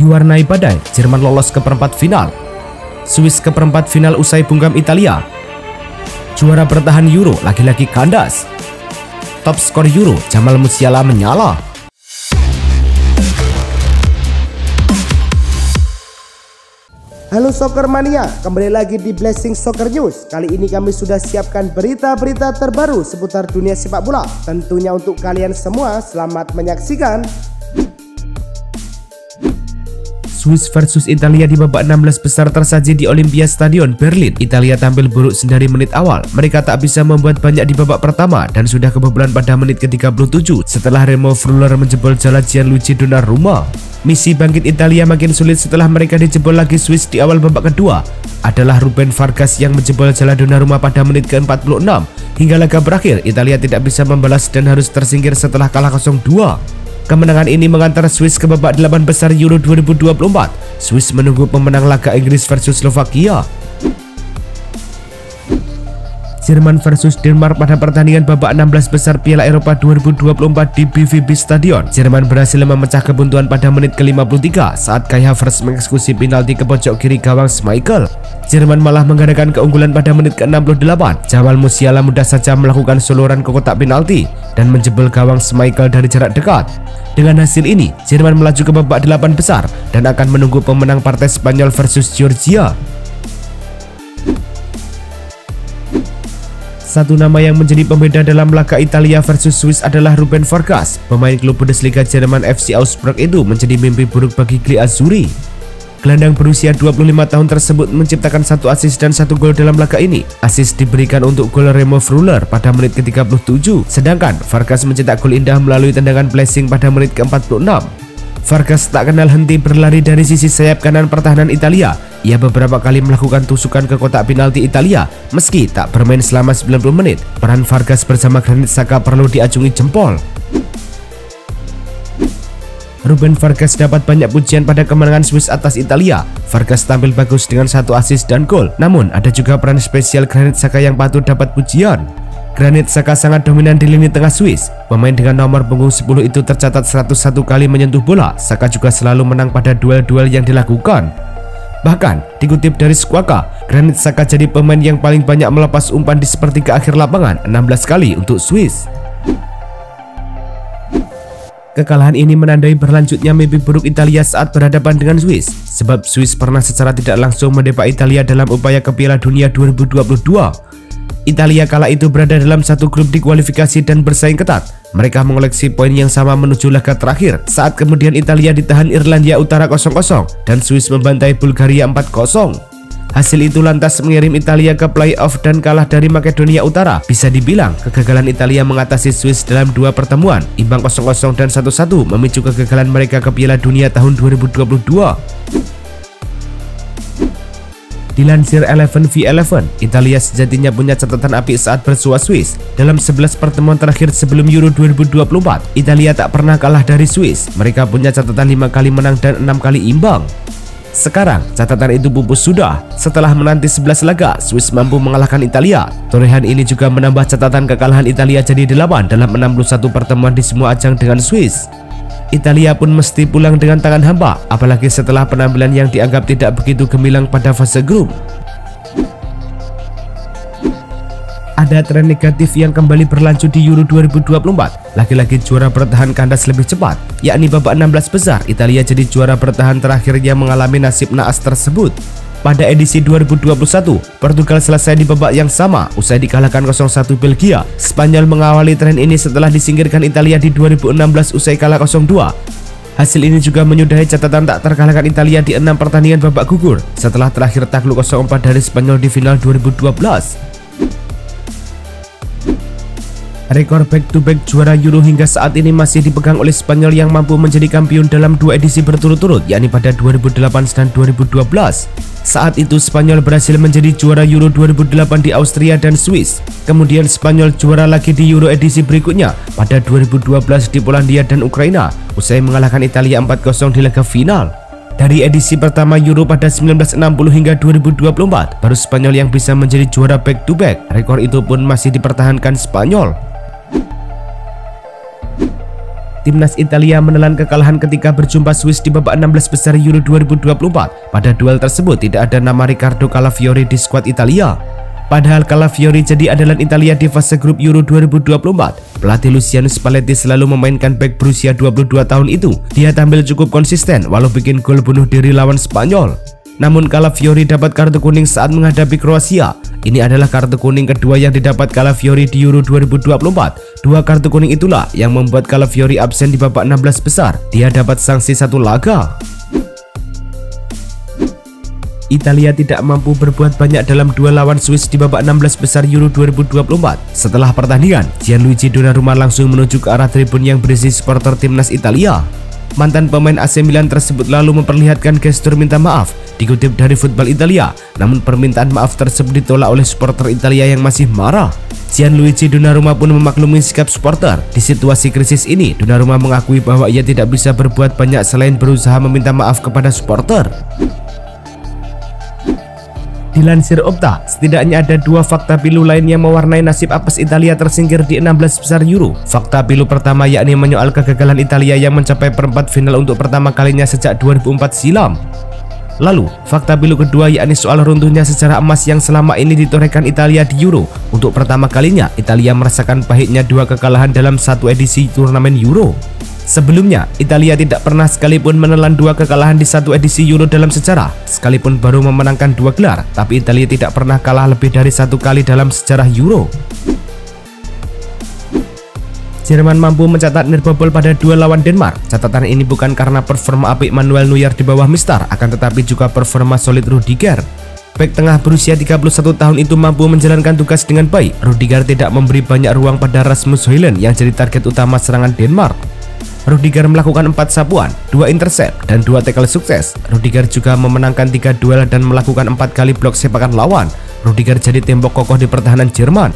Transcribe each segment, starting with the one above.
Diwarnai badai, Jerman lolos ke perempat final. Swiss ke perempat final usai bungkam Italia. Juara bertahan Euro lagi-lagi kandas. Top skor Euro Jamal Musiala menyala. Halo Soccer Mania, kembali lagi di Blessing Soccer News. Kali ini kami sudah siapkan berita-berita terbaru seputar dunia sepak bola. Tentunya untuk kalian semua, selamat menyaksikan. Swiss versus Italia di babak 16 besar tersaji di Olympia Stadion, Berlin. Italia tampil buruk sendiri menit awal. Mereka tak bisa membuat banyak di babak pertama dan sudah kebobolan pada menit ke-37 setelah Remo Freuler menjebol jala Gianluigi Donnarumma. Misi bangkit Italia makin sulit setelah mereka dijebol lagi Swiss di awal babak kedua. Adalah Ruben Vargas yang menjebol jala Donnarumma pada menit ke-46. Hingga laga berakhir, Italia tidak bisa membalas dan harus tersingkir setelah kalah 0-2. Kemenangan ini mengantar Swiss ke babak 8 besar Euro 2024. Swiss menunggu pemenang laga Inggris versus Slovakia. Jerman versus Denmark pada pertandingan babak 16 besar Piala Eropa 2024 di BVB Stadion. Jerman berhasil memecah kebuntuan pada menit ke-53 saat Kai Havertz mengeksekusi penalti ke pojok kiri gawang Schmeichel. Jerman malah menggandakan keunggulan pada menit ke-68. Jamal Musiala mudah saja melakukan soloran ke kotak penalti dan menjebol gawang Schmeichel dari jarak dekat. Dengan hasil ini, Jerman melaju ke babak 8 besar dan akan menunggu pemenang partai Spanyol versus Georgia. Satu nama yang menjadi pembeda dalam laga Italia versus Swiss adalah Ruben Vargas. Pemain klub Bundesliga Jerman FC Augsburg itu menjadi mimpi buruk bagi Gli Azzurri. Gelandang berusia 25 tahun tersebut menciptakan 1 assist dan 1 gol dalam laga ini. Assist diberikan untuk gol Remo Freuler pada menit ke-37, sedangkan Vargas mencetak gol indah melalui tendangan blessing pada menit ke-46. Vargas tak kenal henti berlari dari sisi sayap kanan pertahanan Italia. Ia beberapa kali melakukan tusukan ke kotak penalti Italia. Meski tak bermain selama 90 menit, peran Vargas bersama Granit Xhaka perlu diacungi jempol. Ruben Vargas dapat banyak pujian pada kemenangan Swiss atas Italia. Vargas tampil bagus dengan 1 assist dan gol. Namun ada juga peran spesial Granit Xhaka yang patut dapat pujian. Granit Xhaka sangat dominan di lini tengah Swiss. Pemain dengan nomor punggung 10 itu tercatat 101 kali menyentuh bola. Xhaka juga selalu menang pada duel-duel yang dilakukan. Bahkan dikutip dari Squawka, Granit Xhaka jadi pemain yang paling banyak melepas umpan di sepertiga akhir lapangan, 16 kali untuk Swiss. Kekalahan ini menandai berlanjutnya mimpi buruk Italia saat berhadapan dengan Swiss, sebab Swiss pernah secara tidak langsung mendepak Italia dalam upaya ke Piala Dunia 2022. Italia kala itu berada dalam satu grup di kualifikasi dan bersaing ketat. Mereka mengoleksi poin yang sama menuju laga terakhir, saat kemudian Italia ditahan Irlandia Utara 0-0 dan Swiss membantai Bulgaria 4-0. Hasil itu lantas mengirim Italia ke playoff dan kalah dari Makedonia Utara. Bisa dibilang kegagalan Italia mengatasi Swiss dalam 2 pertemuan, imbang 0-0 dan 1-1, memicu kegagalan mereka ke Piala Dunia tahun 2022. Dilansir 11v11, Italia sejatinya punya catatan apik saat bersua Swiss. Dalam 11 pertemuan terakhir sebelum Euro 2024, Italia tak pernah kalah dari Swiss. Mereka punya catatan 5 kali menang dan 6 kali imbang. Sekarang catatan itu pupus sudah. Setelah menanti 11 laga, Swiss mampu mengalahkan Italia. Torehan ini juga menambah catatan kekalahan Italia jadi 8 dalam 61 pertemuan di semua ajang dengan Swiss. Italia pun mesti pulang dengan tangan hampa, apalagi setelah penampilan yang dianggap tidak begitu gemilang pada fase grup. Ada tren negatif yang kembali berlanjut di Euro 2024. Lagi-lagi juara bertahan kandas lebih cepat, yakni babak 16 besar. Italia jadi juara bertahan terakhir yang mengalami nasib naas tersebut. Pada edisi 2021, Portugal selesai di babak yang sama usai dikalahkan 0-1 Belgia. Spanyol mengawali tren ini setelah disingkirkan Italia di 2016 usai kalah 0-2. Hasil ini juga menyudahi catatan tak terkalahkan Italia di 6 pertandingan babak gugur setelah terakhir takluk 0-4 dari Spanyol di final 2012. Rekor back-to-back juara Euro hingga saat ini masih dipegang oleh Spanyol yang mampu menjadi kampiun dalam 2 edisi berturut-turut, yakni pada 2008 dan 2012. Saat itu Spanyol berhasil menjadi juara Euro 2008 di Austria dan Swiss. Kemudian Spanyol juara lagi di Euro edisi berikutnya pada 2012 di Polandia dan Ukraina, usai mengalahkan Italia 4-0 di laga final. Dari edisi pertama Euro pada 1960 hingga 2024, baru Spanyol yang bisa menjadi juara back-to-back. Rekor itu pun masih dipertahankan Spanyol. Timnas Italia menelan kekalahan ketika berjumpa Swiss di babak 16 besar Euro 2024. Pada duel tersebut tidak ada nama Riccardo Calafiori di skuad Italia. Padahal Calafiori jadi andalan Italia di fase grup Euro 2024. Pelatih Luciano Spalletti selalu memainkan bek berusia 22 tahun itu. Dia tampil cukup konsisten walau bikin gol bunuh diri lawan Spanyol. Namun Calafiori dapat kartu kuning saat menghadapi Kroasia. Ini adalah kartu kuning kedua yang didapat Calafiori di Euro 2024. Dua kartu kuning itulah yang membuat Calafiori absen di babak 16 besar. Dia dapat sanksi 1 laga. Italia tidak mampu berbuat banyak dalam duel lawan Swiss di babak 16 besar Euro 2024. Setelah pertandingan, Gianluigi Donnarumma langsung menuju ke arah tribun yang berisi supporter timnas Italia. Mantan pemain AC Milan tersebut lalu memperlihatkan gestur minta maaf. Dikutip dari Football Italia, namun permintaan maaf tersebut ditolak oleh supporter Italia yang masih marah. Gianluigi Donnarumma pun memaklumi sikap supporter. Di situasi krisis ini, Donnarumma mengakui bahwa ia tidak bisa berbuat banyak selain berusaha meminta maaf kepada supporter. Dilansir Opta, setidaknya ada 2 fakta pilu lain yang mewarnai nasib apes Italia tersingkir di 16 besar Euro. Fakta pilu pertama yakni menyoal kegagalan Italia yang mencapai perempat final untuk pertama kalinya sejak 2004 silam. Lalu, fakta pilu kedua yakni soal runtuhnya sejarah emas yang selama ini ditorehkan Italia di Euro. Untuk pertama kalinya, Italia merasakan pahitnya 2 kekalahan dalam satu edisi turnamen Euro. Sebelumnya, Italia tidak pernah sekalipun menelan 2 kekalahan di satu edisi Euro dalam sejarah. Sekalipun baru memenangkan 2 gelar, tapi Italia tidak pernah kalah lebih dari 1 kali dalam sejarah Euro. Jerman mampu mencatat nirbobol pada duel lawan Denmark. Catatan ini bukan karena performa apik Manuel Neuer di bawah Mister, akan tetapi juga performa solid Rudiger. Bek tengah berusia 31 tahun itu mampu menjalankan tugas dengan baik. Rudiger tidak memberi banyak ruang pada Rasmus Højlund yang jadi target utama serangan Denmark. Rudiger melakukan 4 sapuan, 2 intercept, dan 2 tackle sukses. Rudiger juga memenangkan 3 duel dan melakukan 4 kali blok sepakan lawan. Rudiger jadi tembok kokoh di pertahanan Jerman.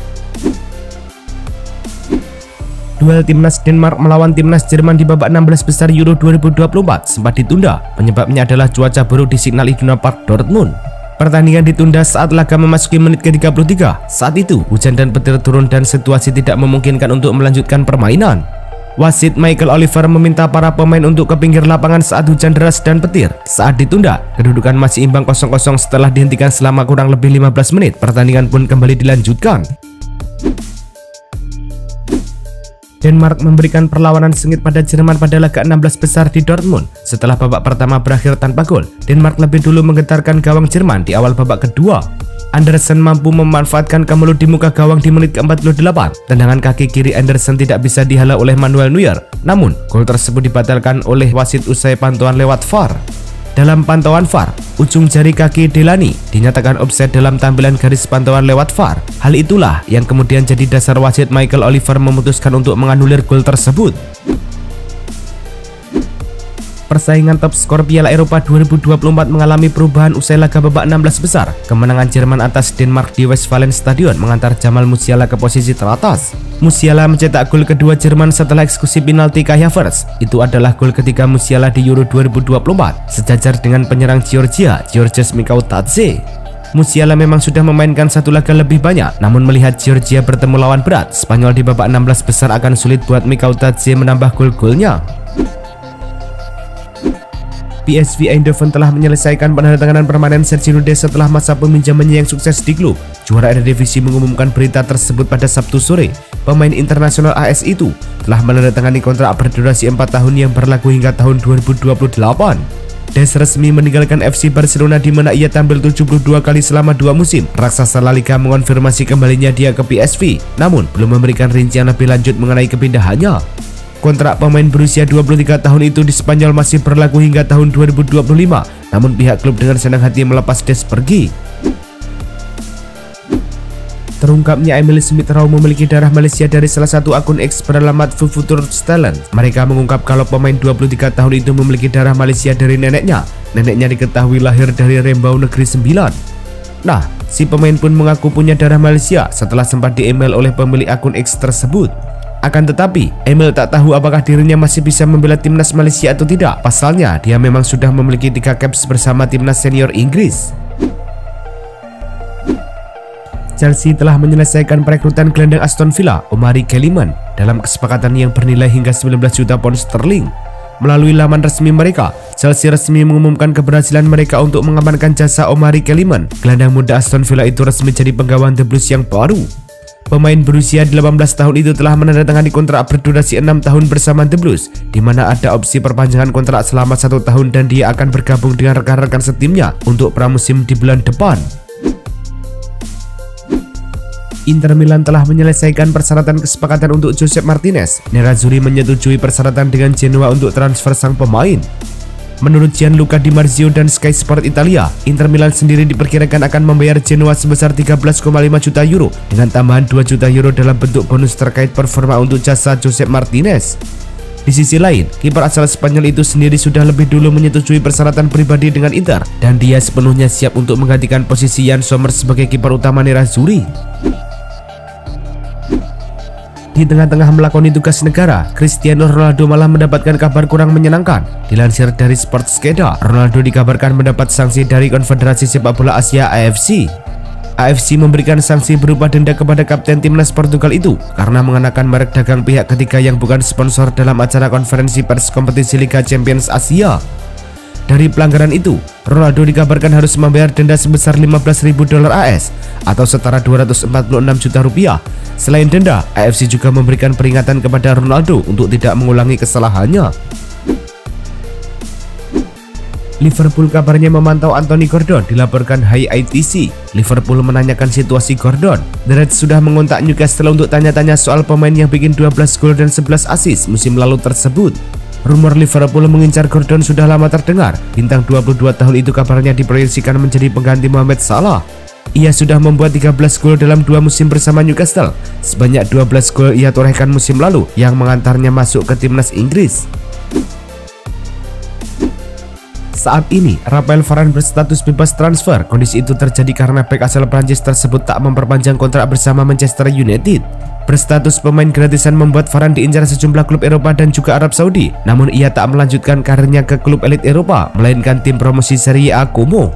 Duel timnas Denmark melawan timnas Jerman di babak 16 besar Euro 2024 sempat ditunda. Penyebabnya adalah cuaca buruk di Signal Iduna Park, Dortmund. Pertandingan ditunda saat laga memasuki menit ke-33. Saat itu, hujan dan petir turun dan situasi tidak memungkinkan untuk melanjutkan permainan. Wasit Michael Oliver meminta para pemain untuk ke pinggir lapangan saat hujan deras dan petir. Saat ditunda, kedudukan masih imbang 0-0 setelah dihentikan selama kurang lebih 15 menit. Pertandingan pun kembali dilanjutkan. Denmark memberikan perlawanan sengit pada Jerman pada laga 16 besar di Dortmund. Setelah babak pertama berakhir tanpa gol, Denmark lebih dulu menggetarkan gawang Jerman di awal babak kedua. Anderson mampu memanfaatkan kemelut di muka gawang di menit ke-48. Tendangan kaki kiri Anderson tidak bisa dihalau oleh Manuel Neuer. Namun, gol tersebut dibatalkan oleh wasit usai pantauan lewat VAR. Dalam pantauan VAR, ujung jari kaki Delaney dinyatakan offside dalam tampilan garis pantauan lewat VAR. Hal itulah yang kemudian jadi dasar wasit Michael Oliver memutuskan untuk menganulir gol tersebut. Persaingan top skor Piala Eropa 2024 mengalami perubahan usai laga babak 16 besar. Kemenangan Jerman atas Denmark di Westfalen Stadion mengantar Jamal Musiala ke posisi teratas. Musiala mencetak gol kedua Jerman setelah eksekusi penalti Kai Havertz. Itu adalah gol ketiga Musiala di Euro 2024, sejajar dengan penyerang Georgia, Georges Mikautadze. Musiala memang sudah memainkan 1 laga lebih banyak, namun melihat Georgia bertemu lawan berat, Spanyol di babak 16 besar akan sulit buat Mikautadze menambah gol-golnya. PSV Eindhoven telah menyelesaikan penandatanganan permanen Sergio Rudez setelah masa peminjamannya yang sukses di klub. Juara Eredivisie mengumumkan berita tersebut pada Sabtu sore. Pemain internasional AS itu telah menandatangani kontrak berdurasi 4 tahun yang berlaku hingga tahun 2028. Des resmi meninggalkan FC Barcelona di mana ia tampil 72 kali selama 2 musim. Raksasa La Liga mengonfirmasi kembalinya dia ke PSV, namun belum memberikan rincian lebih lanjut mengenai kepindahannya. Kontrak pemain berusia 23 tahun itu di Spanyol masih berlaku hingga tahun 2025, namun pihak klub dengan senang hati melepas Des pergi. Terungkapnya Emil Smith Rowe memiliki darah Malaysia dari salah satu akun X beralamat Future Talent. Mereka mengungkap kalau pemain 23 tahun itu memiliki darah Malaysia dari neneknya. Neneknya diketahui lahir dari Rembau Negeri 9. Nah, si pemain pun mengaku punya darah Malaysia setelah sempat di-email oleh pemilik akun X tersebut. Akan tetapi, Emil tak tahu apakah dirinya masih bisa membela timnas Malaysia atau tidak. Pasalnya, dia memang sudah memiliki 3 caps bersama timnas senior Inggris. Chelsea telah menyelesaikan perekrutan gelandang Aston Villa, Omari Kellyman, dalam kesepakatan yang bernilai hingga 19 juta pound sterling. Melalui laman resmi mereka, Chelsea resmi mengumumkan keberhasilan mereka untuk mengamankan jasa Omari Kellyman. Gelandang muda Aston Villa itu resmi jadi penggawa The Blues yang baru. Pemain berusia 18 tahun itu telah menandatangani kontrak berdurasi 6 tahun bersama The Blues, di mana ada opsi perpanjangan kontrak selama 1 tahun dan dia akan bergabung dengan rekan-rekan setimnya untuk pramusim di bulan depan. Inter Milan telah menyelesaikan persyaratan kesepakatan untuk Josep Martinez. Nerazzurri menyetujui persyaratan dengan Genoa untuk transfer sang pemain. Menurut Gianluca Di Marzio dan Sky Sport Italia, Inter Milan sendiri diperkirakan akan membayar Genoa sebesar 13,5 juta euro dengan tambahan 2 juta euro dalam bentuk bonus terkait performa untuk jasa Josep Martinez. Di sisi lain, kiper asal Spanyol itu sendiri sudah lebih dulu menyetujui persyaratan pribadi dengan Inter dan dia sepenuhnya siap untuk menggantikan posisi Yann Sommer sebagai kiper utama Nerazzurri. Di tengah-tengah melakoni tugas negara, Cristiano Ronaldo malah mendapatkan kabar kurang menyenangkan. Dilansir dari Sportskeda, Ronaldo dikabarkan mendapat sanksi dari Konfederasi Sepak Bola Asia AFC. AFC memberikan sanksi berupa denda kepada kapten timnas Portugal itu karena mengenakan merek dagang pihak ketiga yang bukan sponsor dalam acara konferensi pers kompetisi Liga Champions Asia. Dari pelanggaran itu, Ronaldo dikabarkan harus membayar denda sebesar $15.000 AS atau setara 246 juta rupiah. Selain denda, AFC juga memberikan peringatan kepada Ronaldo untuk tidak mengulangi kesalahannya. Liverpool kabarnya memantau Anthony Gordon, dilaporkan High ITC. Liverpool menanyakan situasi Gordon. The Reds sudah mengontak Newcastle untuk tanya-tanya soal pemain yang bikin 12 gol dan 11 assist musim lalu tersebut. Rumor Liverpool mengincar Gordon sudah lama terdengar. Bintang 22 tahun itu kabarnya diproyeksikan menjadi pengganti Mohamed Salah. Ia sudah membuat 13 gol dalam 2 musim bersama Newcastle. Sebanyak 12 gol ia torehkan musim lalu yang mengantarnya masuk ke timnas Inggris. Saat ini, Raphael Varane berstatus bebas transfer. Kondisi itu terjadi karena bek asal Prancis tersebut tak memperpanjang kontrak bersama Manchester United. Berstatus pemain gratisan membuat Varane diincar sejumlah klub Eropa dan juga Arab Saudi. Namun ia tak melanjutkan karirnya ke klub elit Eropa, melainkan tim promosi Serie A Como.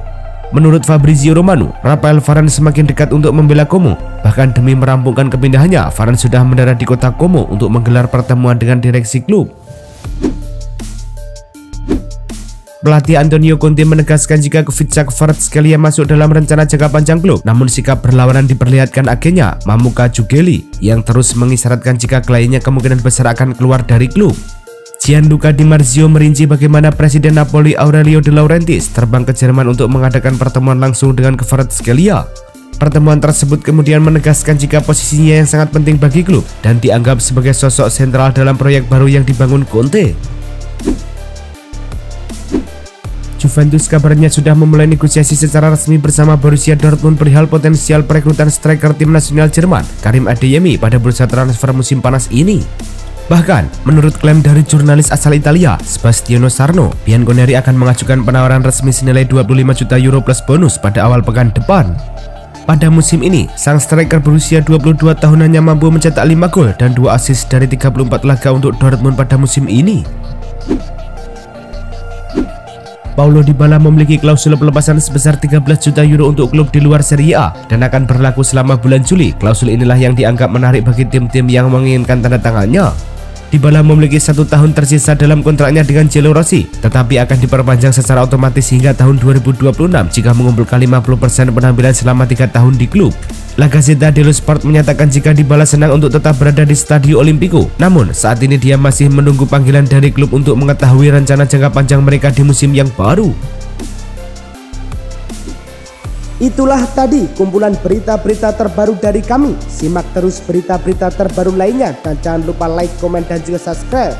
Menurut Fabrizio Romano, Raphael Varane semakin dekat untuk membela Como. Bahkan demi merampungkan kepindahannya, Varane sudah mendarat di kota Como untuk menggelar pertemuan dengan direksi klub. Pelatih Antonio Conte menegaskan jika Kvaratskhelia masuk dalam rencana jangka panjang klub, namun sikap berlawanan diperlihatkan agennya Mamuka Jugeli yang terus mengisyaratkan jika kliennya kemungkinan besar akan keluar dari klub. Gianluca Di Marzio merinci bagaimana Presiden Napoli Aurelio De Laurentiis terbang ke Jerman untuk mengadakan pertemuan langsung dengan Kvaratskhelia. Pertemuan tersebut kemudian menegaskan jika posisinya yang sangat penting bagi klub dan dianggap sebagai sosok sentral dalam proyek baru yang dibangun Conte. Juventus kabarnya sudah memulai negosiasi secara resmi bersama Borussia Dortmund perihal potensial perekrutan striker tim nasional Jerman Karim Adeyemi pada bursa transfer musim panas ini. Bahkan, menurut klaim dari jurnalis asal Italia, Sebastiano Sarno, Bianconeri akan mengajukan penawaran resmi senilai 25 juta euro plus bonus pada awal pekan depan. Pada musim ini, sang striker berusia 22 tahun hanya mampu mencetak 5 gol dan 2 assist dari 34 laga untuk Dortmund pada musim ini. Paulo Dybala memiliki klausul pelepasan sebesar 13 juta euro untuk klub di luar Serie A dan akan berlaku selama bulan Juli. Klausul inilah yang dianggap menarik bagi tim-tim yang menginginkan tanda tangannya. Dybala memiliki 1 tahun tersisa dalam kontraknya dengan Giallorossi, tetapi akan diperpanjang secara otomatis hingga tahun 2026 jika mengumpulkan 50% penampilan selama 3 tahun di klub. La Gazzetta dello Sport menyatakan jika Dybala senang untuk tetap berada di Stadio Olimpico, namun saat ini dia masih menunggu panggilan dari klub untuk mengetahui rencana jangka panjang mereka di musim yang baru. Itulah tadi kumpulan berita-berita terbaru dari kami. Simak terus berita-berita terbaru lainnya dan jangan lupa like, komen, dan juga subscribe.